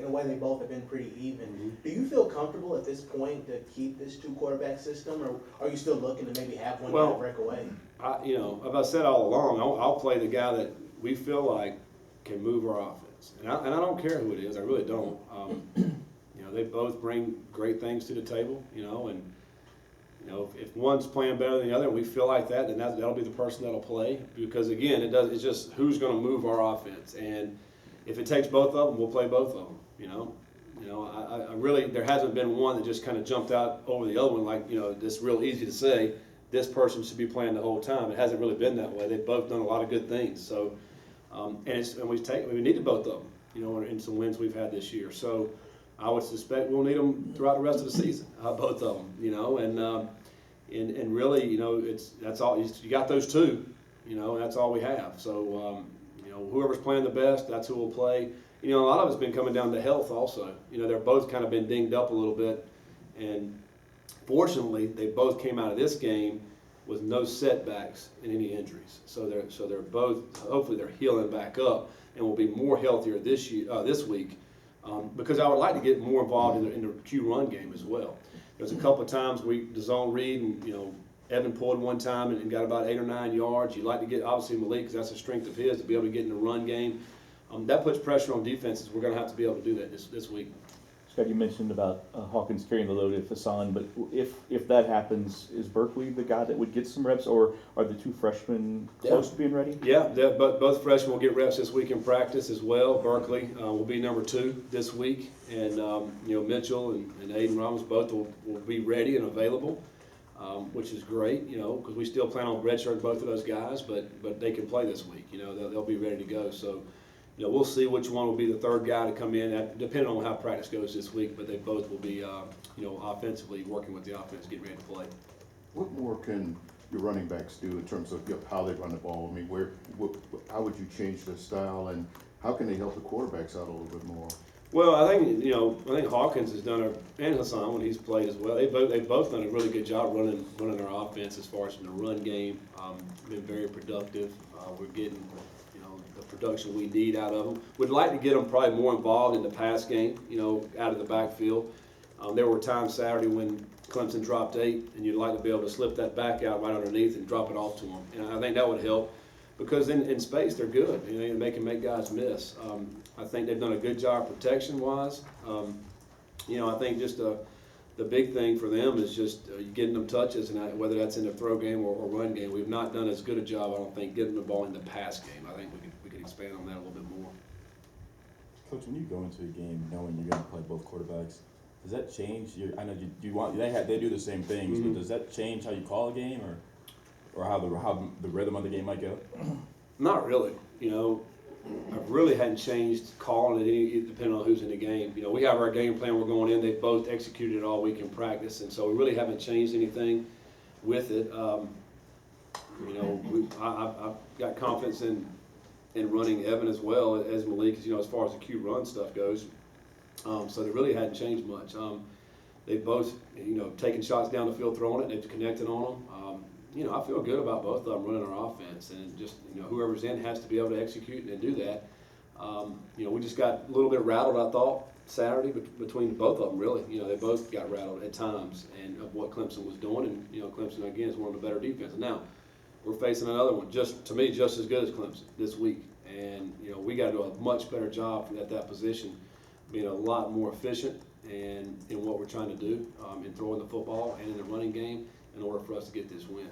a way, they both have been pretty even. Mm-hmm. Do you feel comfortable at this point to keep this 2-quarterback system, or are you still looking to maybe have one guy break away? As I said all along, I'll play the guy that we feel like can move our offense, and I don't care who it is. I really don't. They both bring great things to the table. And if one's playing better than the other, and we feel like that, then that'll be the person that'll play. Because again, it's just who's going to move our offense, and if it takes both of them, we'll play both of them. I really, there hasn't been one that just kind of jumped out over the other one like, it's real easy to say this person should be playing the whole time. It hasn't really been that way. They've both done a lot of good things. So, and we needed both of them, in some wins we've had this year. So I would suspect we'll need them throughout the rest of the season, both of them, and really, that's all, you got those two, and that's all we have. So, whoever's playing the best, that's who will play. A lot of it's been coming down to health also. They're both kind of been dinged up a little bit, and fortunately, they both came out of this game with no setbacks and any injuries. So they're both, hopefully they're healing back up and will be more healthier this week, because I would like to get more involved in the Q run game as well. There's a couple of times the zone read, and Evan pulled one time and got about 8 or 9 yards. You'd like to get, obviously, Malik, because that's a strength of his, to be able to get in the run game. That puts pressure on defenses. We're going to have to be able to do that this week. Scott, you mentioned about Hawkins carrying the load if Hassan, but if that happens, is Berkeley the guy that would get some reps, or are the two freshmen close to being ready? Yeah, both freshmen will get reps this week in practice as well. Berkeley will be number 2 this week, and Mitchell and Aiden Ramos both will be ready and available, which is great, because we still plan on redshirting both of those guys, but they can play this week. They'll be ready to go. So. We'll see which one will be the third guy to come in, depending on how practice goes this week. But they both will be, offensively working with the offense, getting ready to play. What more can your running backs do in terms of how they run the ball? I mean, how would you change their style, and how can they help the quarterbacks out a little bit more? Well, I think Hawkins has done and Hassan when he's played as well. They've both done a really good job running our offense as far as in the run game. Been very productive. We're getting the production we need out of them. We'd like to get them probably more involved in the pass game, out of the backfield. There were times Saturday when Clemson dropped 8, and you'd like to be able to slip that back out right underneath and drop it off to them. And I think that would help, because in space they're good. They can make guys miss. I think they've done a good job protection-wise. I think just the big thing for them is just getting them touches, and whether that's in the throw game or run game. We've not done as good a job, I don't think, getting the ball in the pass game. I think we could expand on that a little bit more. Coach, when you go into a game knowing you're going to play both quarterbacks, does that change? I know they do the same things, but does that change how you call a game, or how the rhythm of the game might go? Not really. I really hadn't changed calling it depending on who's in the game. We have our game plan we're going in. They both executed it all week in practice, and so we really haven't changed anything with it. I've got confidence in running Evan as well as Malik, as far as the Q run stuff goes. So they really hadn't changed much. They both, taken shots down the field, throwing it, and they've connected on them. I feel good about both of them running our offense, and just, whoever's in has to be able to execute and do that. We just got a little bit rattled, I thought, Saturday between both of them, really. They both got rattled at times and of what Clemson was doing, and, Clemson, again, is one of the better defenses. Now, we're facing another one, to me, just as good as Clemson this week. And, we got to do a much better job at that position, being a lot more efficient in what we're trying to do in throwing the football and in the running game in order for us to get this win.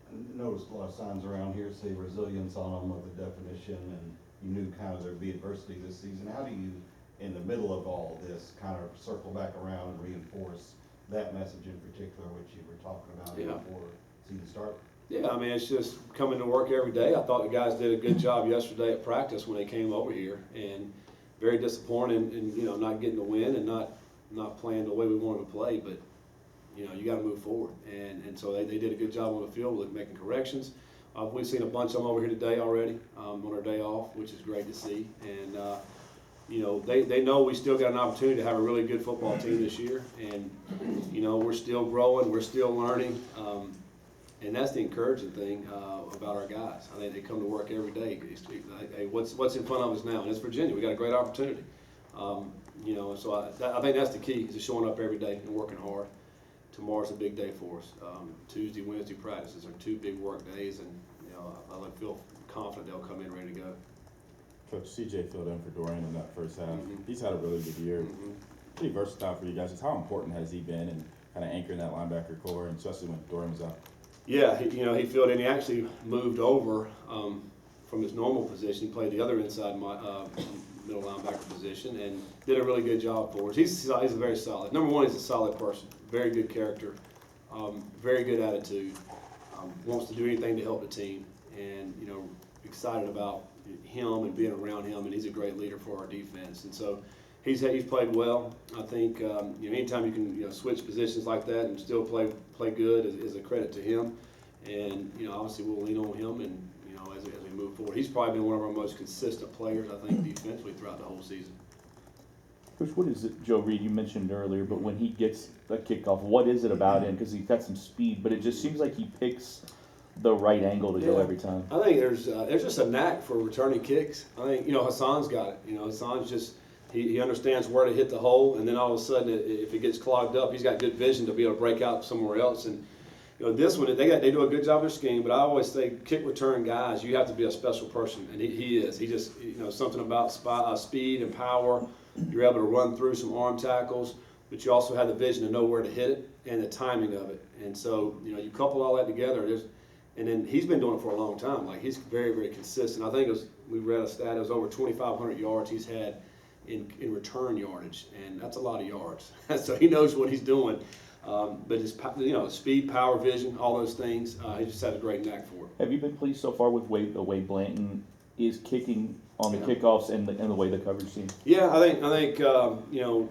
I noticed a lot of signs around here say resilience on them with the definition, and you knew kind of there'd be adversity this season. How do you, in the middle of all this, kind of circle back around and reinforce that message in particular, which you were talking about before season start? Yeah, it's just coming to work every day. I thought the guys did a good job yesterday at practice when they came over here, and very disappointed in not getting the win and not playing the way we wanted to play. But you got to move forward, and so they did a good job on the field with making corrections. We've seen a bunch of them over here today already on our day off, which is great to see. And they know we still got an opportunity to have a really good football team this year, and we're still growing, we're still learning. And that's the encouraging thing about our guys. I think they come to work every day. Hey, what's in front of us now? And it's Virginia. We got a great opportunity. You know, so I think that's the key, is just showing up every day and working hard. Tomorrow's a big day for us. Tuesday, Wednesday practices are 2 big work days, and you know, I feel confident they'll come in ready to go. Coach, CJ filled in for Dorian in that first half. Mhm. He's had a really good year. Mm-hmm. Pretty versatile for you guys. Just how important has he been in kind of anchoring that linebacker core, and especially when Dorian was out? Yeah, you know, he filled in. He actually moved over from his normal position. He played the other inside middle linebacker position and did a really good job for us. He's a very solid. Number one, he's a solid person. Very good character, very good attitude. Wants to do anything to help the team, and you know, excited about him and being around him. And he's a great leader for our defense. And so he's played well. I think you know, anytime you can switch positions like that and still play good is a credit to him. And you know, obviously we'll lean on him, and you know, as we move forward, he's probably been one of our most consistent players, I think, defensively throughout the whole season. Coach, what is it, Joe Reed, you mentioned earlier, but when he gets a kickoff, what is it about him? Because he's got some speed, but it just seems like he picks the right angle to go every time. I think there's just a knack for returning kicks. I think, you know, Hassan's got it. You know, Hassan's just, he understands where to hit the hole, and then all of a sudden, if it gets clogged up, he's got good vision to be able to break out somewhere else. And you know, this one, they do a good job of their scheme, but I always say kick return guys, you have to be a special person, and he is. He just, you know, something about speed and power. You're able to run through some arm tackles, but you also have the vision to know where to hit it and the timing of it. And so, you know, you couple all that together, and then he's been doing it for a long time. Like, he's very, very consistent. I think we read a stat, it was over 2,500 yards he's had in return yardage, and that's a lot of yards. So he knows what he's doing. But his, you know, speed, power, vision, all those things, he just had a great knack for it. Have you been pleased so far with the way Blanton is kicking on the kickoffs and the way the coverage seems? Yeah, I think you know,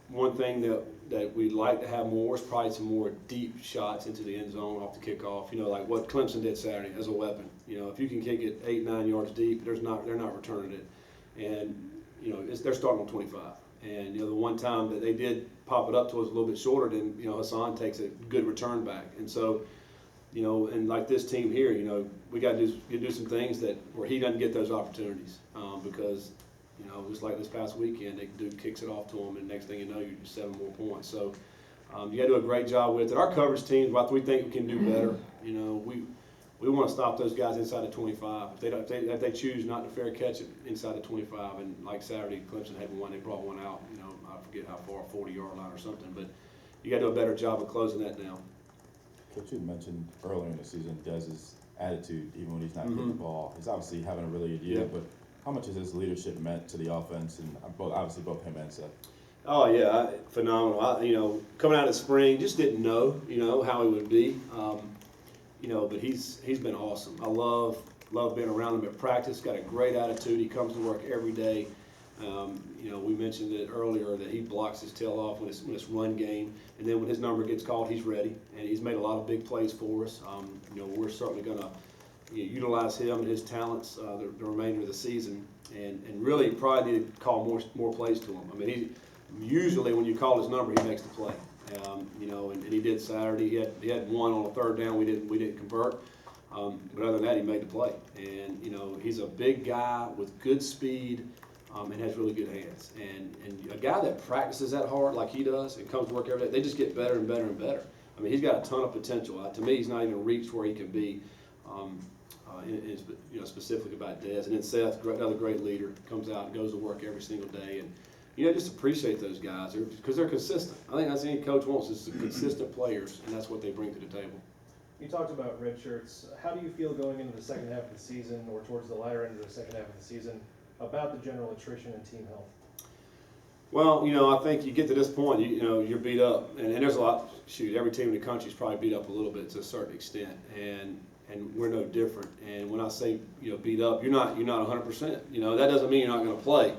one thing that we'd like to have more is probably some more deep shots into the end zone off the kickoff. You know, like what Clemson did Saturday as a weapon. You know, if you can kick it 8-9 yards deep, they're not returning it, and you know, they're starting on 25. And you know, the one time that they did pop it up to us a little bit shorter, then you know, Hassan takes a good return back. And so, you know, and like this team here, you know, we got to do some things where he doesn't get those opportunities because, you know, just like this past weekend, dude kicks it off to him, and next thing you know, you're just 7 more points. So you got to do a great job with it. Our coverage teams, what we think we can do better, you know, we want to stop those guys inside the 25. If they choose not to fair catch it inside the 25, and like Saturday, Clemson had one, they brought one out, you know, I forget how far, 40-yard line or something, but you got to do a better job of closing that down. Coach, you mentioned earlier in the season Dez's attitude, even when he's not getting the ball. He's obviously having a really good year, but how much has his leadership meant to the offense, and obviously both him and Seth? Oh yeah, phenomenal. You know, coming out of spring, just didn't know, you know, how he would be. You know, but he's been awesome. I love being around him at practice. Got a great attitude. He comes to work every day. You know, we mentioned it earlier that he blocks his tail off when it's run game, and then when his number gets called, he's ready, and he's made a lot of big plays for us. You know, we're certainly going to utilize him and his talents the remainder of the season, and really probably need to call more plays to him. I mean, usually when you call his number, he makes the play. You know, and he did Saturday. He had one on a third down. We didn't convert. But other than that, he made the play. And you know, he's a big guy with good speed and has really good hands. And a guy that practices that hard like he does and comes to work every day, they just get better and better and better. I mean, he's got a ton of potential. To me, he's not even reached where he can be. You know, specifically about Dez. And then Seth, another great leader, comes out and goes to work every single day. And you know, just appreciate those guys because they're consistent. I think that's any coach wants is consistent players, and that's what they bring to the table. You talked about red shirts. How do you feel going into the second half of the season, or towards the latter end of the second half of the season, about the general attrition and team health? Well, you know, I think you get to this point, you know, you're beat up, and there's a lot. Shoot, every team in the country is probably beat up a little bit to a certain extent, and we're no different. And when I say beat up, you're not 100%. You know, that doesn't mean you're not going to play.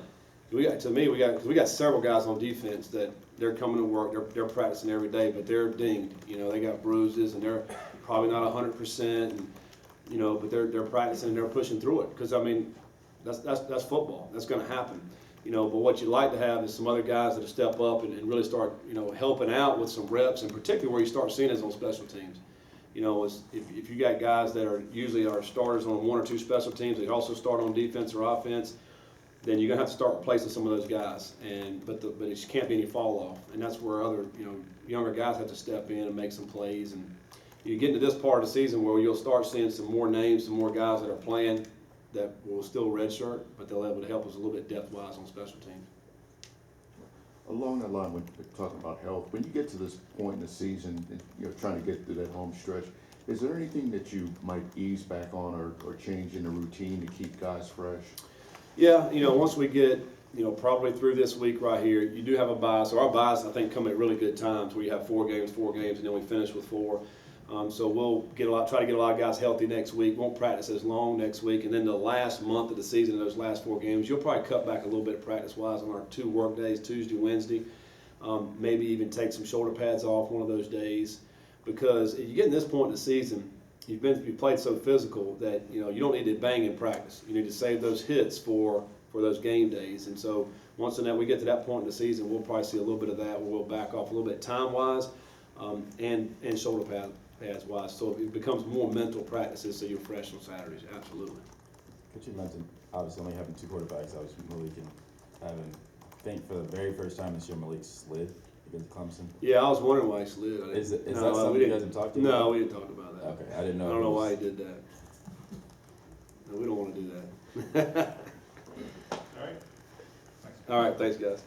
We got several guys on defense that they're coming to work, they're practicing every day, but they're dinged. You know, they got bruises and they're probably not 100%, and you know, but they're practicing and they're pushing through it because I mean, that's football. That's going to happen. You know, but what you'd like to have is some other guys that step up and really start helping out with some reps, and particularly where you start seeing is on special teams. you know, if you got guys that are usually our starters on one or two special teams, they also start on defense or offense, then you're gonna have to start replacing some of those guys. But it just can't be any fall off, and that's where other, you know, younger guys have to step in and make some plays. And you get into this part of the season where you'll start seeing some more names, some more guys that are playing that will still redshirt, but they'll be able to help us a little bit depth-wise on special teams. Along that line, when we're talking about health, when you get to this point in the season, and you're trying to get through that home stretch, is there anything that you might ease back on or change in the routine to keep guys fresh? Yeah, you know, once we get, you know, probably through this week right here, you do have a bye. So our byes, I think, come at really good times where you have 4 games, and then we finish with 4. So we'll try to get a lot of guys healthy next week. Won't practice as long next week, and then the last month of the season, those last 4 games, you'll probably cut back a little bit practice-wise on our 2 work days, Tuesday, Wednesday. Maybe even take some shoulder pads off one of those days, because if you get in this point in the season, you've played so physical that you know you don't need to bang in practice. You need to save those hits for those game days. And so once we get to that point in the season, we'll probably see a little bit of that. We'll back off a little bit time-wise and shoulder pads wise, so it becomes more mental practices so you're fresh on Saturdays. Absolutely. Coach, you mentioned obviously only having 2 quarterbacks, obviously Malik and Evan. I think for the very first time this year, Malik slid against Clemson. Yeah, I was wondering why he slid. Is that something you guys have talked about? No, we didn't talk about that. Okay, I didn't know. I don't know why he did that. No, we don't want to do that. All right. All right, thanks guys.